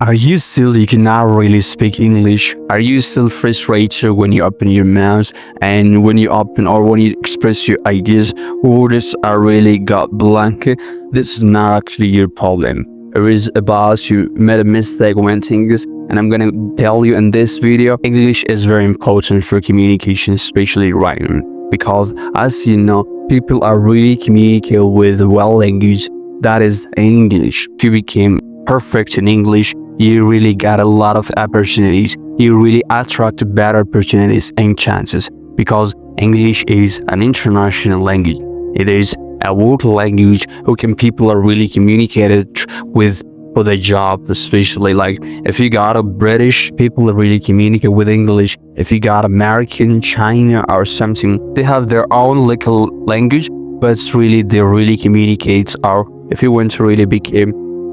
You cannot really speak English? Are you still frustrated when you open your mouth and when you open or when you express your ideas, words are really got blank? This is not actually your problem. It is about you made a mistake when things, and I'm gonna tell you in this video, English is very important for communication, especially writing. Because as you know, people are really communicating with well language that is English. If you became perfect in English, you really got a lot of opportunities. You really attract better opportunities and chances because English is an international language. It is a world language who can people are really communicated with for the job, especially like if you got a British people are really communicate with English. If you got American, China or something, they have their own local language, but it's really they really communicate. Or if you want to really become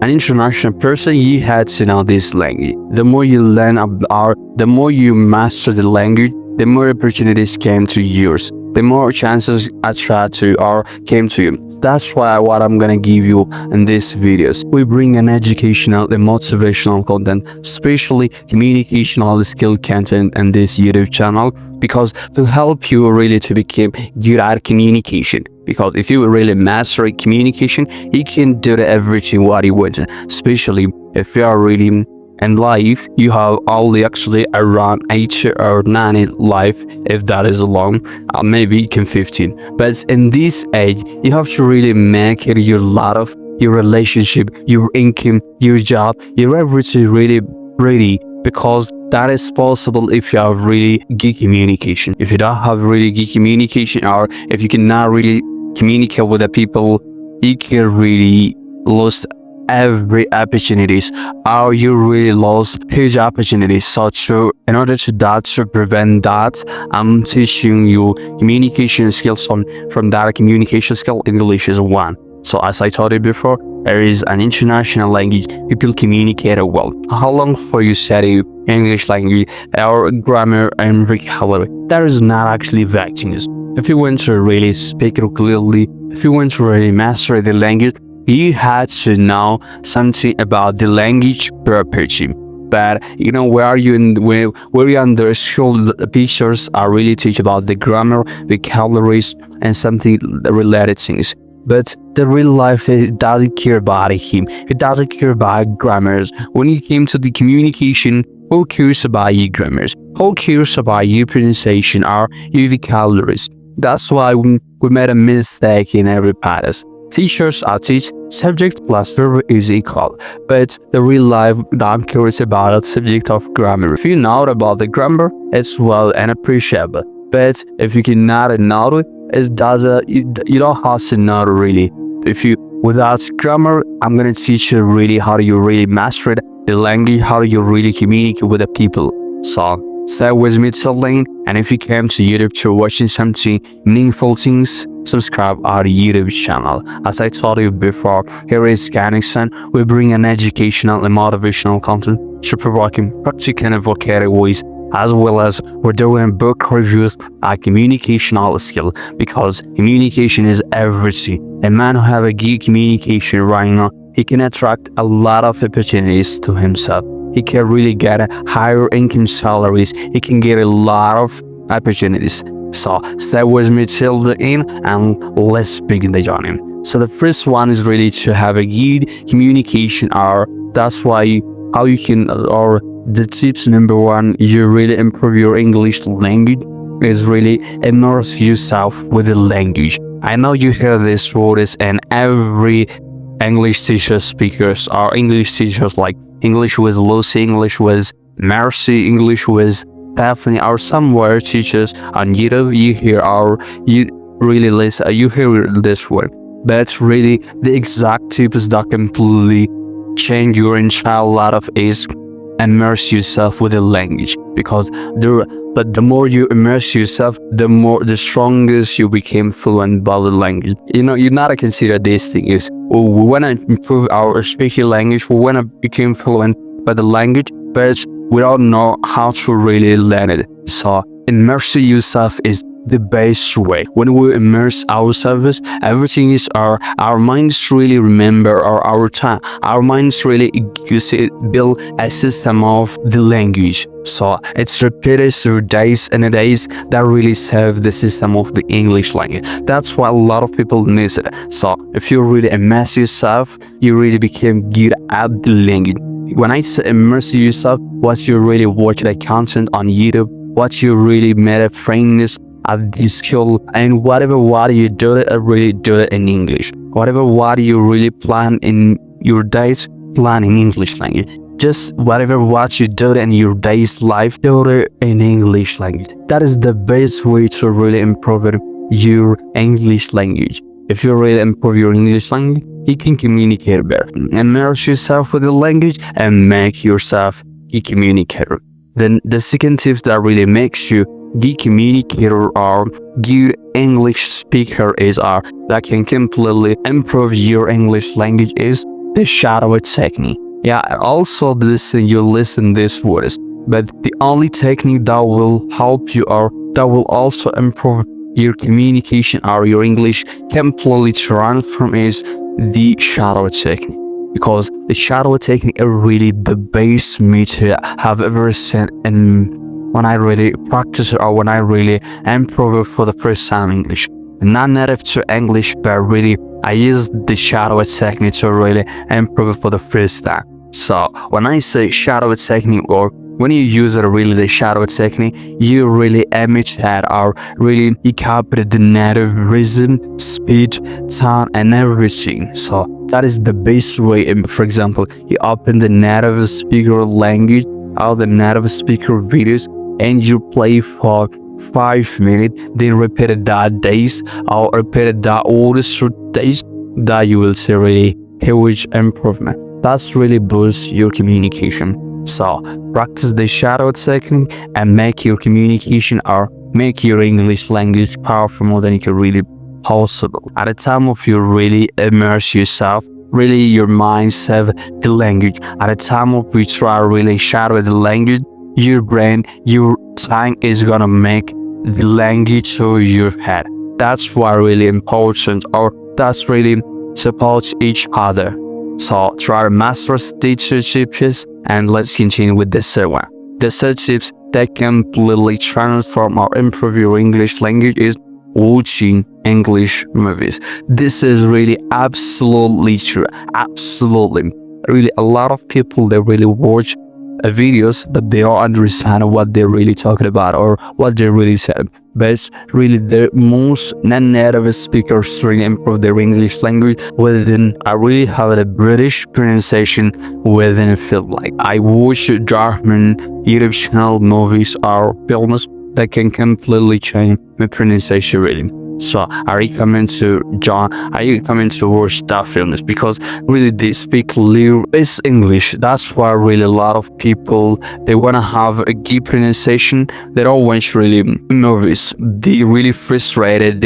an international person, you had to know this language. The more you learn about, the more you master the language, the more opportunities came to yours, the more chances attract to or came to you. That's why what I'm gonna give you in these videos. We bring an educational and motivational content, especially communicational skill content in this YouTube channel, because to help you really to become good at communication. Because if you really master communication, you can do everything what you want. Especially if you are really in life, you have only actually around 8 or 9 life, if that is long, maybe you can 15. But in this age, you have to really make it your lot of your relationship, your income, your job, your everything really ready, because that is possible if you have really good communication. If you don't have really good communication, or if you cannot really communicate with the people, you can really lose every opportunities, or you really lost huge opportunities. So in order to prevent that, I'm teaching you communication skills from that communication skill. English is one. So as I told you before, there is an international language. People communicate well. How long for you study English language or grammar and vocabulary? There is not actually vaccines. If you want to really speak it clearly, if you want to really master the language, you had to know something about the language property. But you know, where you in the school, the teachers are really teach about the grammar, vocabularies, and something related things. But the real life, it doesn't care about him. It doesn't care about grammars. When it came to the communication, who cares about your grammars? Who cares about your pronunciation or your vocabularies? That's why we made a mistake in every part. Teachers are teach subject plus verb is equal, but the real life don't cares about the subject of grammar. If you know about the grammar, it's well and appreciable. But if you cannot know it, you don't have to know it really. If you without grammar, I'm gonna teach you really how you really master the language, how you really communicate with the people. So stay with me till then, and if you came to YouTube to watching something meaningful things, subscribe our YouTube channel. As I told you before, here is Kenix, and we bring an educational and motivational content to provoking practical and vocabulary, as well as we're doing book reviews on communicational skill, because communication is everything. A man who have a good communication right now, he can attract a lot of opportunities to himself. He can really get a higher income salaries. He can get a lot of opportunities. So stay with me till the end and let's begin the journey. So the first one is really to have a good communication hour. That's why how you can, or the tips number one, you really improve your English language is really immerse yourself with the language. I know you hear these words and every English teacher speakers or English teachers like English with Lucy, English with Mercy, English with Stephanie, or somewhere teachers on YouTube. You hear you really listen, you hear this word, but really the exact tips that completely change your entire lot of is immerse yourself with the language, because the more you immerse yourself, the strongest you became fluent by the language. You know, you not consider this thing is we want to improve our speaking language, we want to become fluent by the language, but we don't know how to really learn it. So immerse yourself is the best way. When we immerse ourselves, everything is our minds really remember, or our minds really build a system of the language. So it's repeated through days and days that really serve the system of the English language. That's why a lot of people miss it. So if you really immerse yourself, you really become good at the language. When I say immerse yourself, what you really watch the content on YouTube, what you really made a friendness at the skill, and whatever what you do it, really do it in English. Whatever what you really plan in your days, plan in English language. Just whatever what you do in your day's life, do it in English language. That is the best way to really improve your English language. If you really improve your English language, you can communicate better. Immerse yourself with the language and make yourself a communicator. Then the second tip that really makes you the communicator or good English speaker that can completely improve your English language is the shadow technique. Yeah, also you listen these words, but the only technique that will help you or that will also improve your communication or your English completely transform is the shadow technique. Because the shadow technique is really the best method I have ever seen when I really practice it or when I really improve it for the first time English. Not native to English, but really I use the shadow technique to really improve it for the first time. So when I say shadow technique, or when you use really the shadow technique, you really imitate or really you copy the native rhythm, speed, tone, and everything. So that is the best way. For example, you open the native speaker language or the native speaker videos and you play for 5 minutes, then repeat it that days or repeat it that all the days, that you will see really huge improvement. That's really boosts your communication. So practice the shadow technique and make your communication or make your English language powerful more than you can really possible. At the time of you really immerse yourself, really your mind save the language. At the time of you try really shadow the language, your brain, your tongue is gonna make the language to your head. That's why really important, or that's really supports each other. So try to master these two tips and let's continue with the third one. The third tips that completely transform or improve your English language is watching English movies. This is really absolutely true. Absolutely. Really, a lot of people, they really watch videos, but they don't understand what they're really talking about or what they really said. But really, the most non-native speakers really improve their English language within. I really have a British pronunciation within a film. Like I watch German YouTube channel movies or films that can completely change my pronunciation really. So I recommend to watch that films because really they speak best English. That's why really a lot of people, they want to have a good pronunciation. They don't watch really movies. They really frustrated.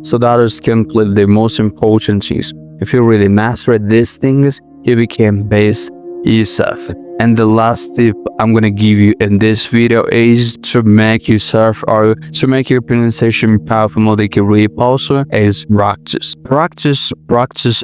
So that is completely the most important things. If you really master these things, you become best yourself. And the last tip I'm gonna give you in this video is to make yourself or to make your pronunciation powerful more than you can read also is practice. Practice,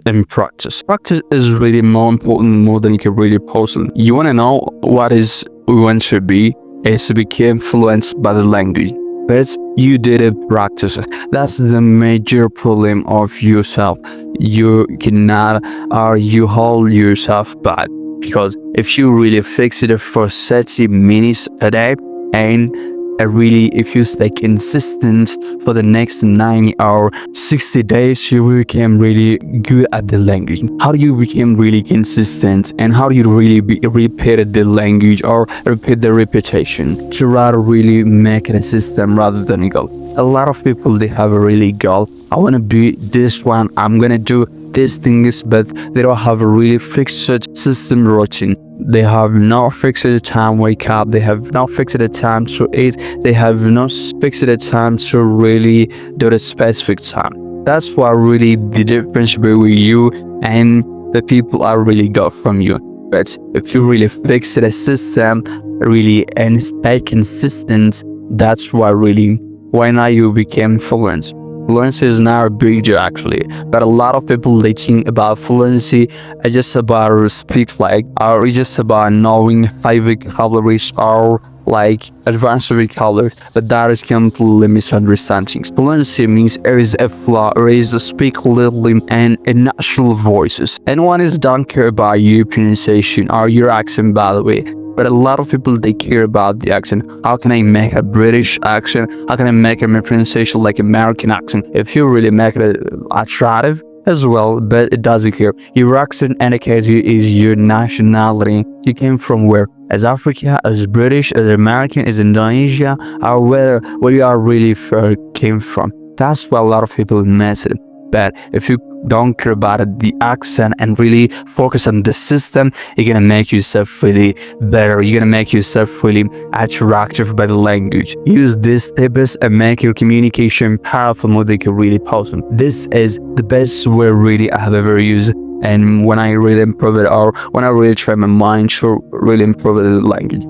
and practice. Practice is really more important more than you can read possible. You wanna know what is we want to be is to become fluent by the language. But you didn't practice it. That's the major problem of yourself. You cannot or you hold yourself back. Because if you really fix it for 30 minutes a day and really if you stay consistent for the next 90 or 60 days, you will become really good at the language. How do you become really consistent and how do you really repeat the language or repeat the repetition to rather really make it a system rather than a goal? A lot of people, they have a really goal. I want to be this one, I'm gonna do these things, but they don't have a really fixed system routine. They have no fixed time wake up, they have no fixed time to eat, they have no fixed time to really do the specific time. That's why really the difference between you and the people are really got from you. But if you really fix a system really and stay consistent, that's why really why not you became fluent? Fluency is not a big deal actually, but a lot of people they think about fluency as just about speak like, or it's just about knowing high vocabularies or like advanced vocabulary, but that is completely misunderstanding. Fluency means there is a flow, there is a speak clearly and in natural voices. And one is don't care about your pronunciation or your accent, by the way. But a lot of people they care about the accent. How can I make a British accent? How can I make a pronunciation like American accent? If you really make it attractive as well, but it doesn't care. Your accent indicates you is your nationality. You came from where? As Africa, as British, as American, as Indonesia, or where you are really came from. That's why a lot of people miss it. But if you don't care about it, the accent and really focus on the system, you're gonna make yourself really better. You're gonna make yourself really attractive by the language. Use these tips and make your communication powerful more than you can really post them. This is the best way really I have ever used. And when I really improve it, or when I really try my mind to really improve the language.